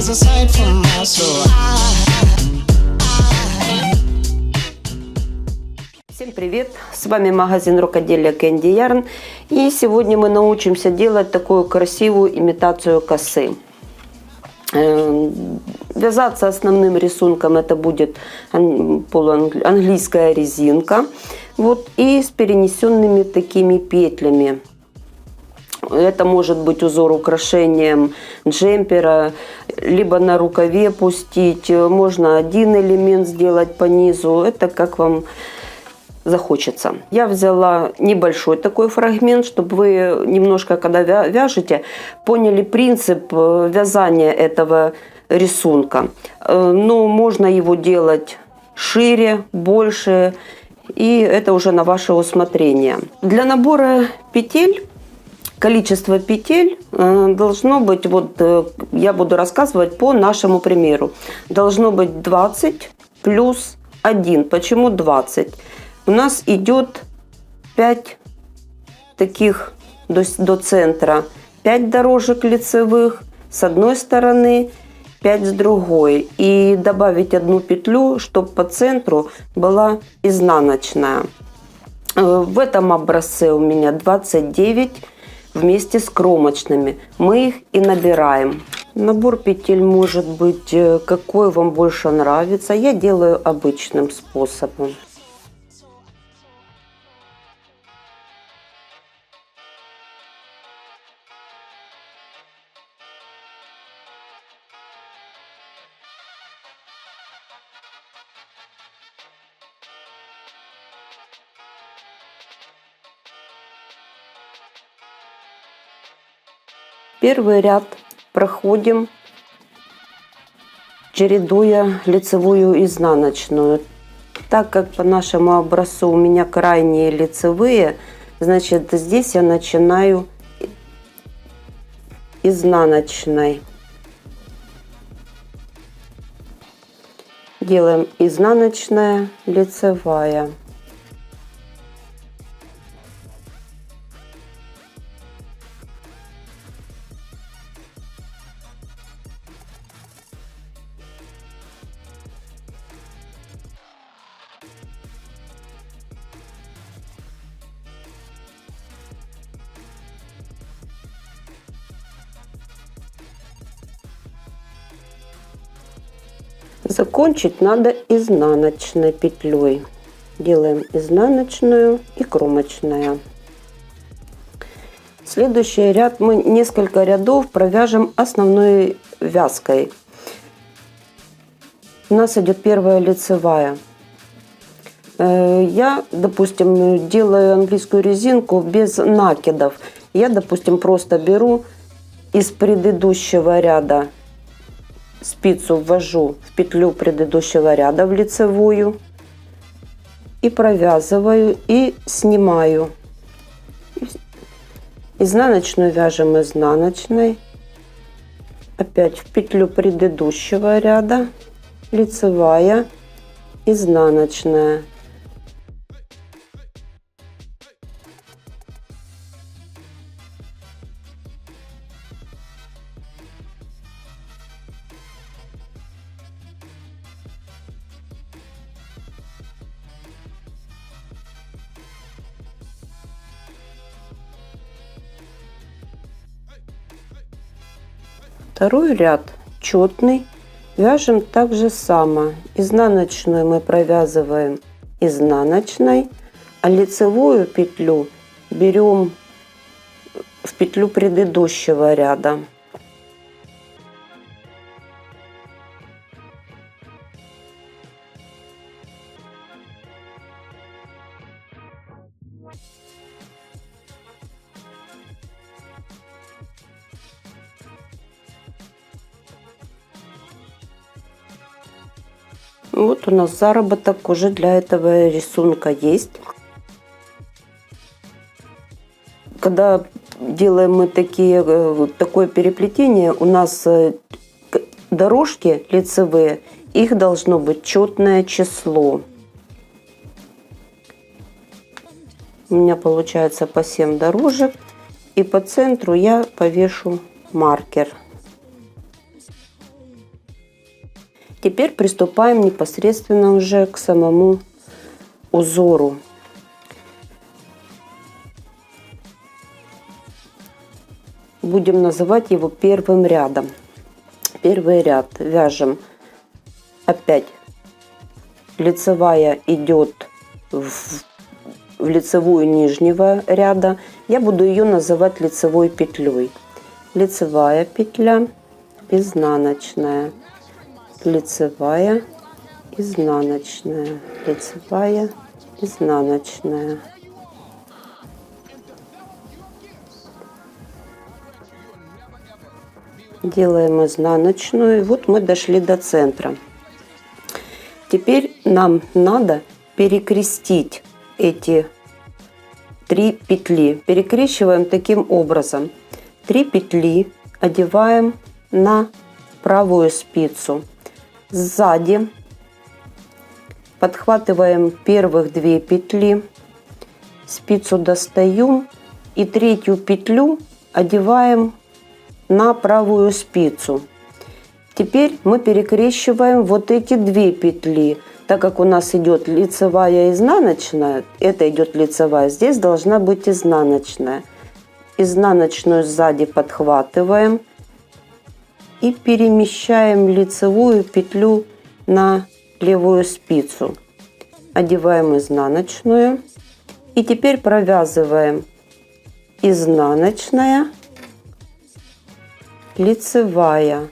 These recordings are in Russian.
was a sight for my soul. Всем привет! С вами магазин рукоделия Candy Yarn. И сегодня мы научимся делать такую красивую имитацию косы. Вязаться основным рисунком это будет полуанглийская резинка. Вот, и с перенесенными такими петлями. Это может быть узор украшением джемпера, либо на рукаве пустить. Можно один элемент сделать по низу. Это как вам захочется. Я взяла небольшой такой фрагмент, чтобы вы немножко, когда вяжете, поняли принцип вязания этого рисунка. Но можно его делать шире, больше, и это уже на ваше усмотрение. Для набора петель, количество петель должно быть, вот я буду рассказывать по нашему примеру, должно быть 20 плюс 1. Почему 20? У нас идет 5 таких до центра, 5 дорожек лицевых с одной стороны, 5 с другой. И добавить одну петлю, чтобы по центру была изнаночная. В этом образце у меня 29 вместе с кромочными. Мы их и набираем. Набор петель может быть какой вам больше нравится. Я делаю обычным способом. Первый ряд проходим, чередуя лицевую и изнаночную. Так как по нашему образцу у меня крайние лицевые, значит здесь я начинаю изнаночной. Делаем изнаночная, лицевая. Закончить надо изнаночной петлей. Делаем изнаночную и кромочная. Следующий ряд мы несколько рядов провяжем основной вязкой. У нас идет первая лицевая. Я, допустим, делаю английскую резинку без накидов. Я, допустим, просто беру из предыдущего ряда спицу, ввожу в петлю предыдущего ряда в лицевую и провязываю и снимаю. Изнаночную вяжем изнаночной, опять в петлю предыдущего ряда, лицевая, изнаночная. Второй ряд четный, вяжем так же само. Изнаночную мы провязываем изнаночной, а лицевую петлю берем в петлю предыдущего ряда. Вот у нас заработок уже для этого рисунка есть. Когда делаем мы такое переплетение, у нас дорожки лицевые, их должно быть четное число. У меня получается по 7 дорожек. И по центру я повешу маркер. Теперь приступаем непосредственно уже к самому узору. Будем называть его первым рядом. Первый ряд вяжем опять. Лицевая идет в лицевую нижнего ряда. Я буду ее называть лицевой петлей. Лицевая петля, изнаночная, лицевая, изнаночная, лицевая, изнаночная. Делаем изнаночную. Вот мы дошли до центра. Теперь нам надо перекрестить эти 3 петли. Перекрещиваем таким образом. 3 петли одеваем на правую спицу. Сзади подхватываем первых 2 петли, спицу достаем и 3-ю петлю одеваем на правую спицу. Теперь мы перекрещиваем вот эти 2 петли. Так как у нас идет лицевая и изнаночная, это идет лицевая, здесь должна быть изнаночная. Изнаночную сзади подхватываем и перемещаем лицевую петлю на левую спицу. Одеваем изнаночную и теперь провязываем изнаночная, лицевая.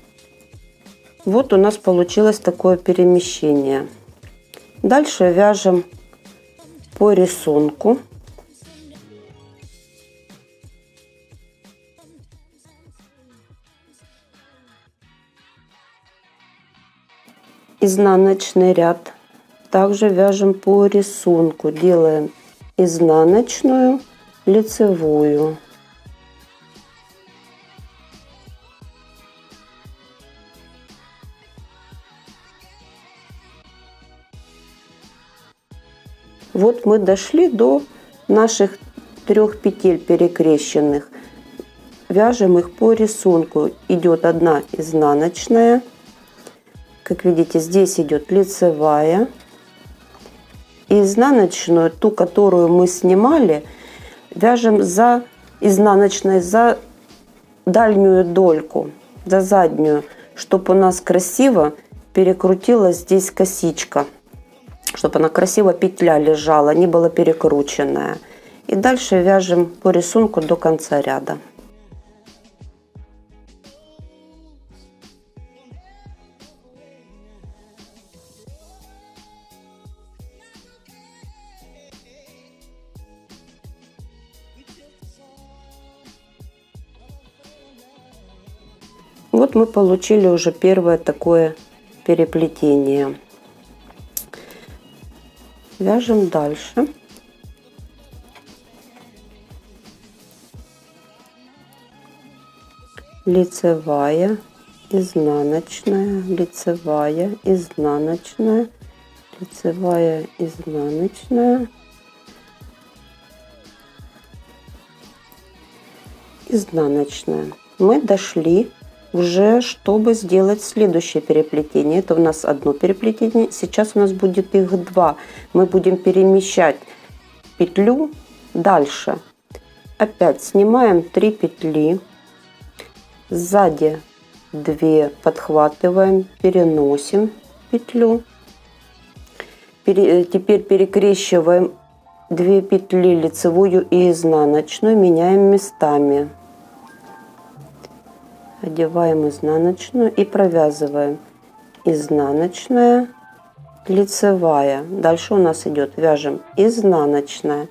Вот у нас получилось такое перемещение. Дальше вяжем по рисунку. Изнаночный ряд. Также вяжем по рисунку. Делаем изнаночную, лицевую. Вот мы дошли до наших 3 петель перекрещенных. Вяжем их по рисунку. Идет 1 изнаночная. Как видите, здесь идет лицевая. И изнаночную, ту, которую мы снимали, вяжем за изнаночной, за дальнюю дольку, за заднюю, чтобы у нас красиво перекрутилась здесь косичка. Чтобы она красиво петля лежала, не была перекрученная. И дальше вяжем по рисунку до конца ряда. Вот мы получили уже первое такое переплетение. Вяжем дальше. Лицевая, изнаночная, лицевая, изнаночная, лицевая, изнаночная, изнаночная. Мы дошли уже, чтобы сделать следующее переплетение. Это у нас одно переплетение. Сейчас у нас будет их 2. Мы будем перемещать петлю дальше. Опять снимаем 3 петли. Сзади 2 подхватываем, переносим петлю. Теперь перекрещиваем 2 петли лицевую и изнаночную, меняем местами. Одеваем изнаночную и провязываем изнаночная, лицевая. Дальше у нас идет, вяжем изнаночная.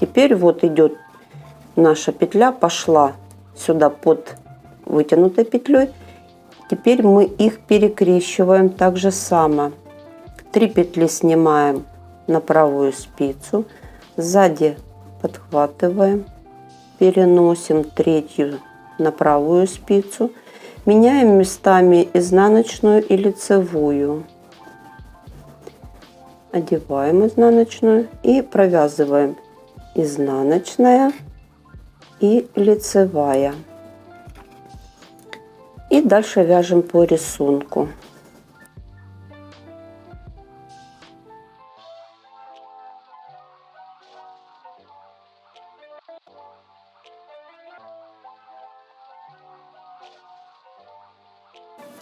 Теперь вот идет наша петля, пошла сюда под вытянутой петлей. Теперь мы их перекрещиваем так же само. 3 петли снимаем на правую спицу, сзади подхватываем, переносим 3-ю на правую спицу, меняем местами изнаночную и лицевую. Одеваем изнаночную и провязываем изнаночная и лицевая. И дальше вяжем по рисунку.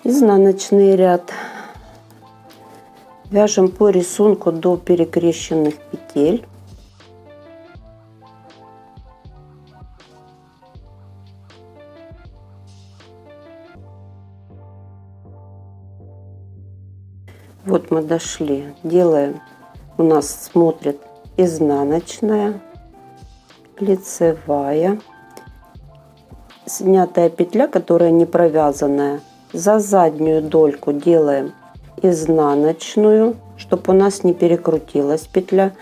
Изнаночный ряд. Вяжем по рисунку до перекрещенных петель. Вот мы дошли. Делаем. У нас смотрит изнаночная, лицевая, снятая петля, которая не провязанная. За заднюю дольку делаем изнаночную, чтобы у нас не перекрутилась петля.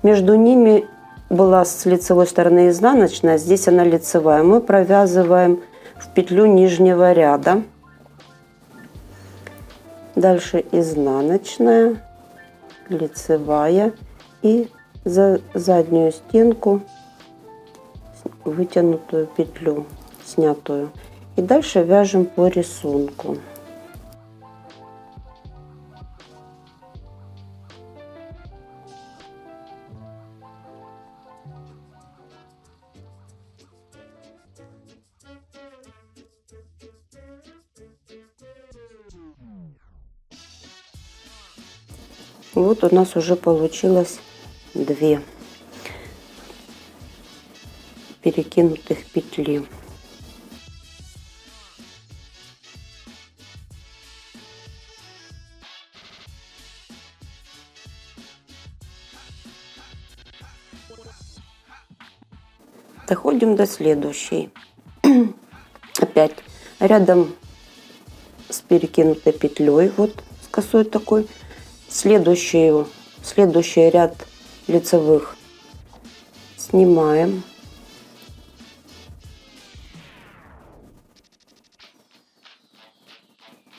Между ними была с лицевой стороны изнаночная, здесь она лицевая. Мы провязываем в петлю нижнего ряда. Дальше изнаночная, лицевая и за заднюю стенку вытянутую петлю, снятую. И дальше вяжем по рисунку. Вот у нас уже получилось 2 перекинутых петли. Доходим до следующей. Опять рядом с перекинутой петлей, вот с косой такой, следующий ряд лицевых снимаем.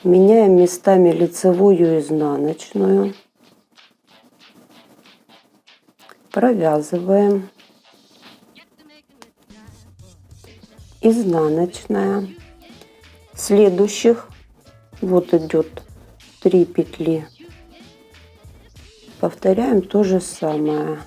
Меняем местами лицевую и изнаночную. Провязываем. Изнаночная. Следующих вот идет 3 петли. Повторяем то же самое.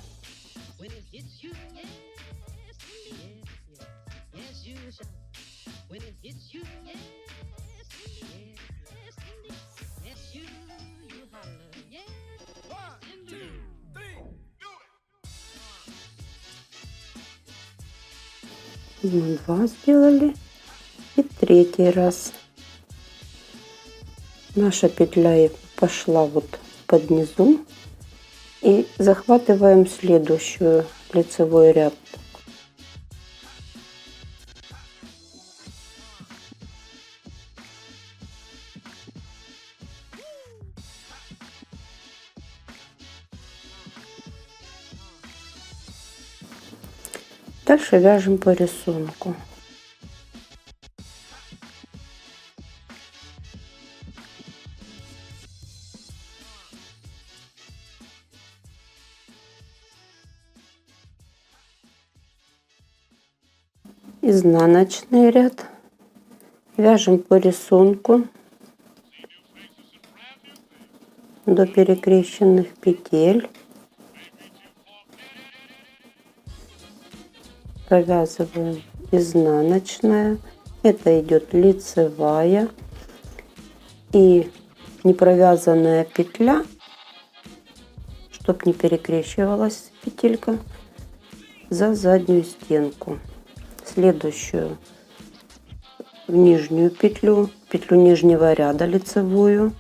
Мы 2 сделали. И 3-й раз. Наша петля пошла вот под низу. И захватываем следующую лицевой ряд. Дальше вяжем по рисунку. Изнаночный ряд. Вяжем по рисунку до перекрещенных петель. Провязываем изнаночная. Это идет лицевая и непровязанная петля, чтобы не перекрещивалась петелька, за заднюю стенку. Следующую в нижнюю петлю нижнего ряда лицевую.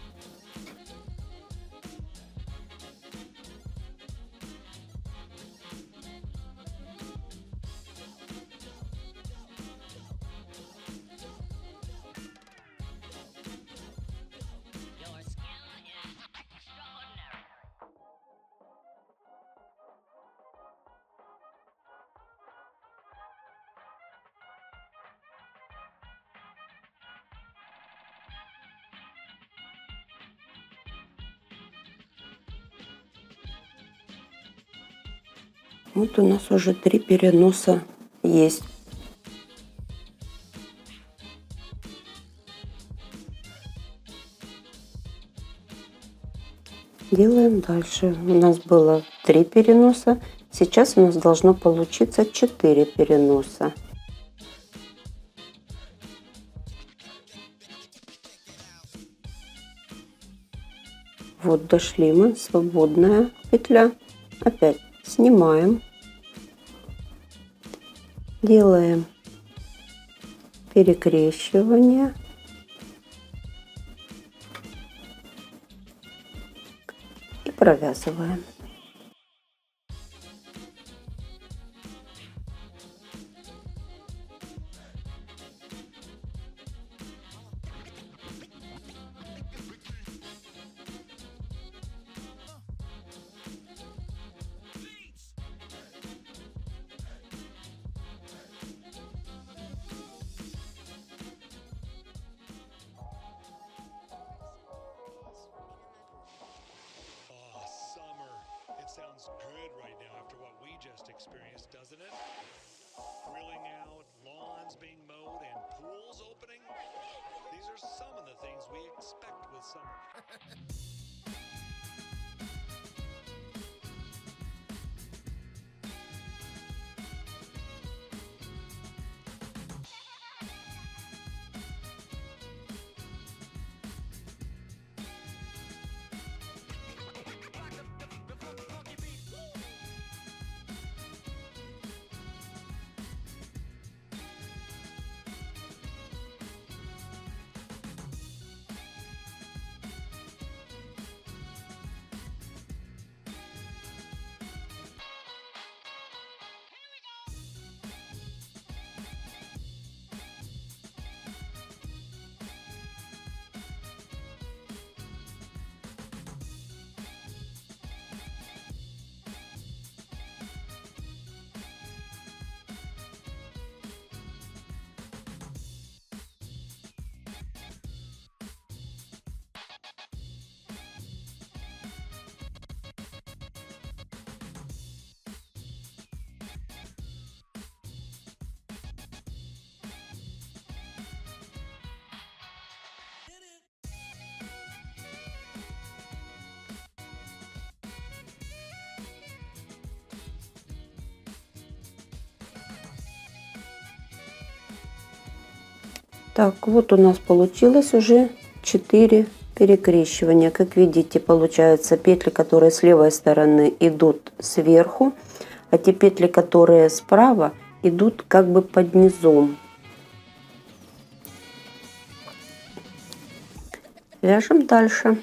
Вот у нас уже 3 переноса есть. Делаем дальше. У нас было 3 переноса. Сейчас у нас должно получиться 4 переноса. Вот дошли мы, свободная петля. Опять снимаем. Делаем перекрещивание. И провязываем. Oh, summer. It sounds good right now after what we just experienced, doesn't it? Grilling out, lawns being mowed, and pools opening. These are some of the things we expect with summer. Так, вот у нас получилось уже 4 перекрещивания. Как видите, получаются петли, которые с левой стороны идут сверху, а те петли, которые справа, идут как бы под низом. Вяжем дальше.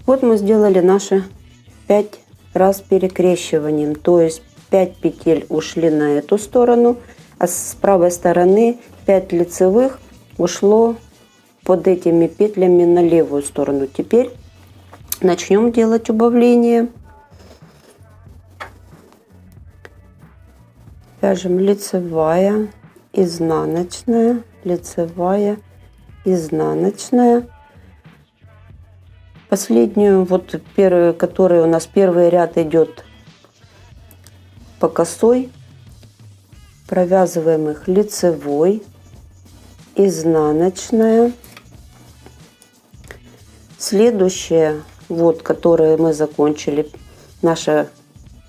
Вот мы сделали наши 5 раз перекрещиванием, то есть 5 петель ушли на эту сторону, а с правой стороны 5 лицевых ушло под этими петлями на левую сторону. Теперь начнем делать убавление. Вяжем лицевая, изнаночная, лицевая, изнаночная. Последнюю, вот первую, которая у нас первый ряд идет по косой, провязываем их лицевой, изнаночная. Следующая, вот, которую мы закончили, наша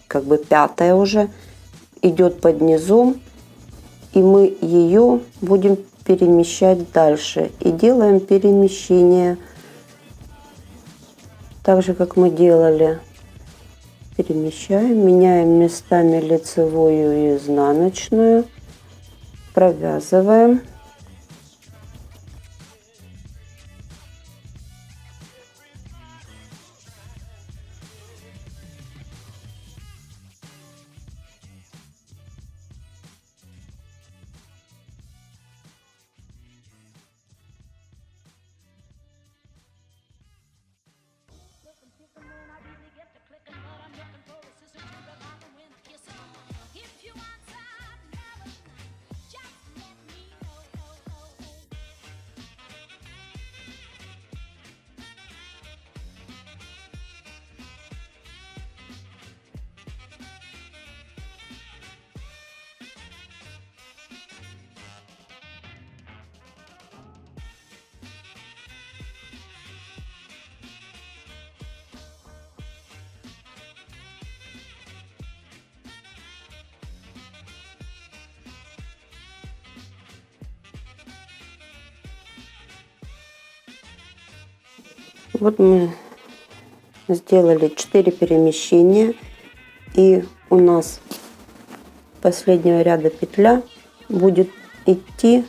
как бы 5-я уже, идет под низом, и мы ее будем перемещать дальше. И делаем перемещение так же, как мы делали. Перемещаем, меняем местами лицевую и изнаночную, провязываем. Вот мы сделали 4 перемещения, и у нас последнего ряда петля будет идти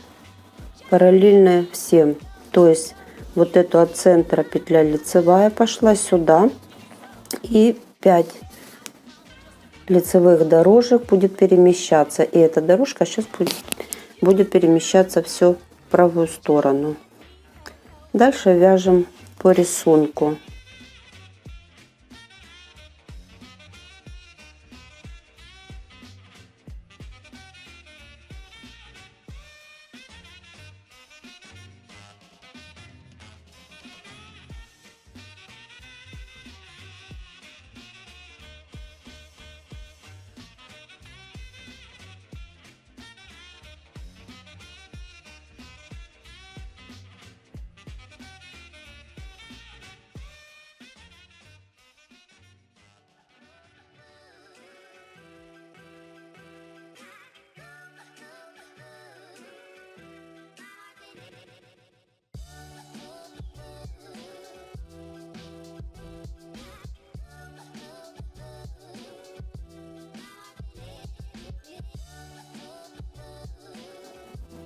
параллельно всем. То есть вот эту от центра петля лицевая пошла сюда, и 5 лицевых дорожек будет перемещаться. И эта дорожка сейчас будет перемещаться все в правую сторону. Дальше вяжем по рисунку.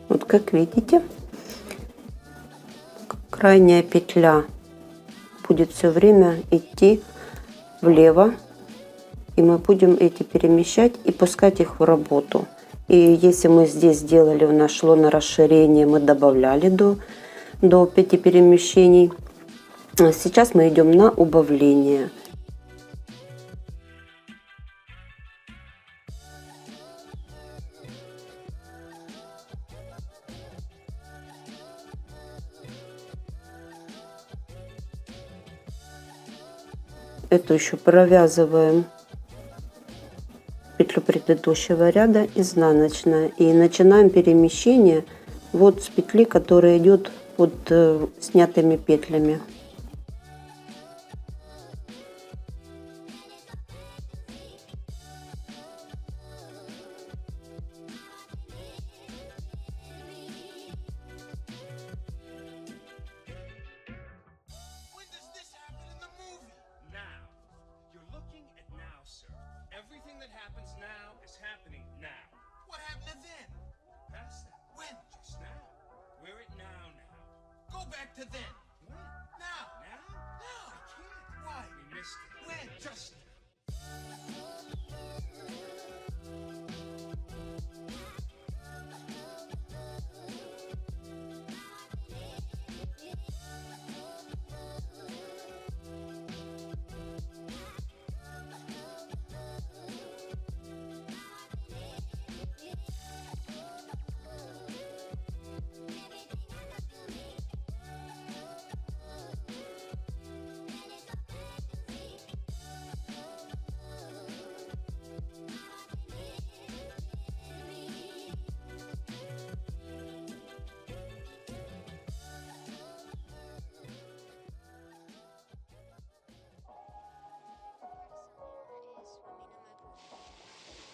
Вот как видите, крайняя петля будет все время идти влево, и мы будем эти перемещать и пускать их в работу. И если мы здесь сделали, у нас шло на расширение, мы добавляли до 5 перемещений. Сейчас мы идем на убавление. Эту еще провязываем петлю предыдущего ряда изнаночная, и начинаем перемещение вот с петли, которая идет под снятыми петлями. Everything that happens now is happening now. What happened then? Past that. When? Just now. We're at now. Go back to then. When? Now. Now? Now. I can't. missed it. When? Just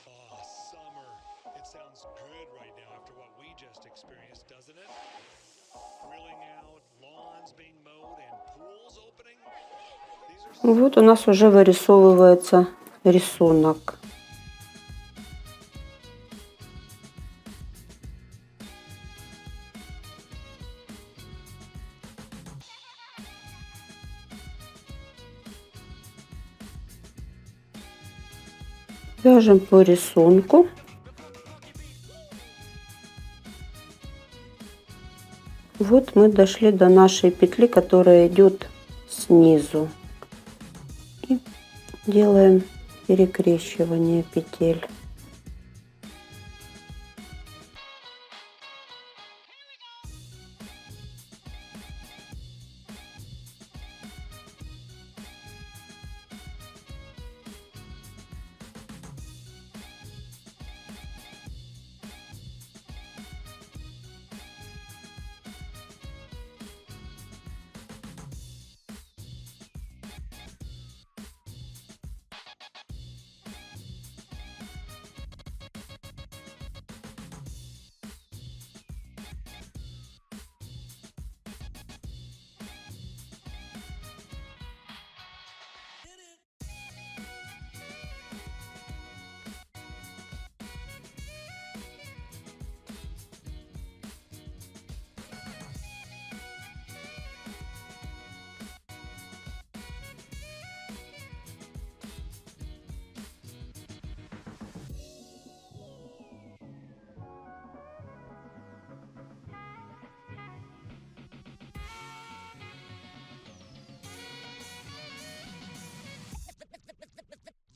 Oh, summer. It sounds good right now after what we just experienced, doesn't it? Grilling out, lawns being mowed, and pools opening. These are Вот у нас уже вырисовывается рисунок. Вяжем по рисунку. Вот мы дошли до нашей петли, которая идет снизу. И делаем перекрещивание петель.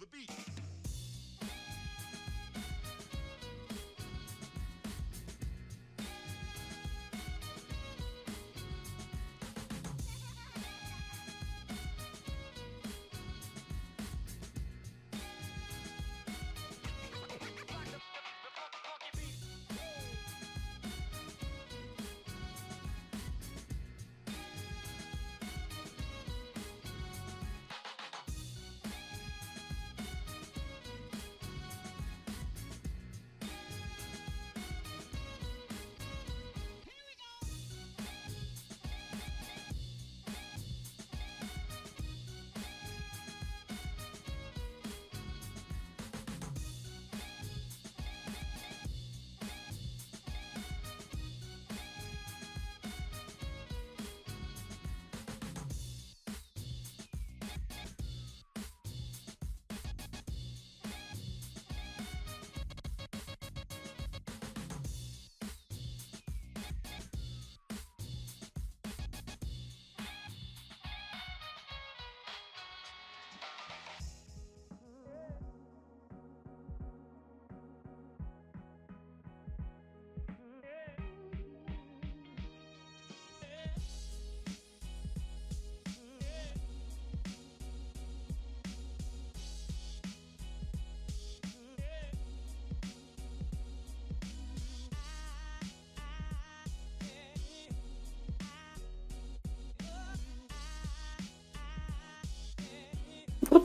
the beat.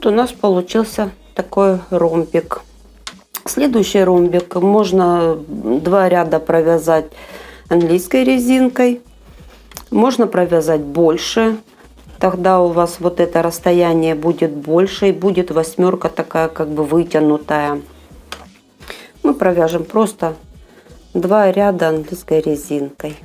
Вот у нас получился такой ромбик. Следующий ромбик можно 2 ряда провязать английской резинкой. Можно провязать больше. Тогда у вас вот это расстояние будет больше и будет 8 такая как бы вытянутая. Мы провяжем просто 2 ряда английской резинкой.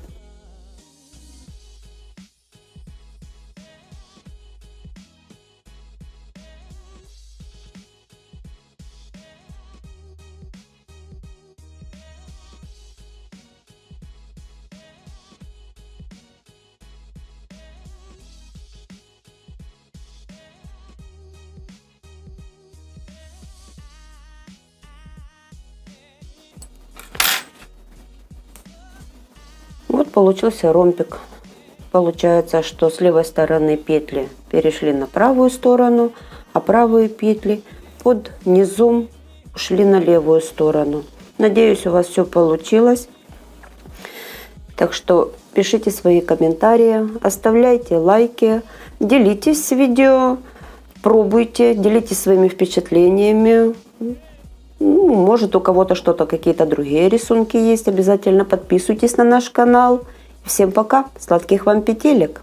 получился ромбик. Получается, что с левой стороны петли перешли на правую сторону, а правые петли под низом ушли на левую сторону. Надеюсь, у вас все получилось. Так что пишите свои комментарии, оставляйте лайки, делитесь видео, пробуйте, делитесь своими впечатлениями. Может, у кого-то что-то, какие-то другие рисунки есть. Обязательно подписывайтесь на наш канал. Всем пока, сладких вам петелек!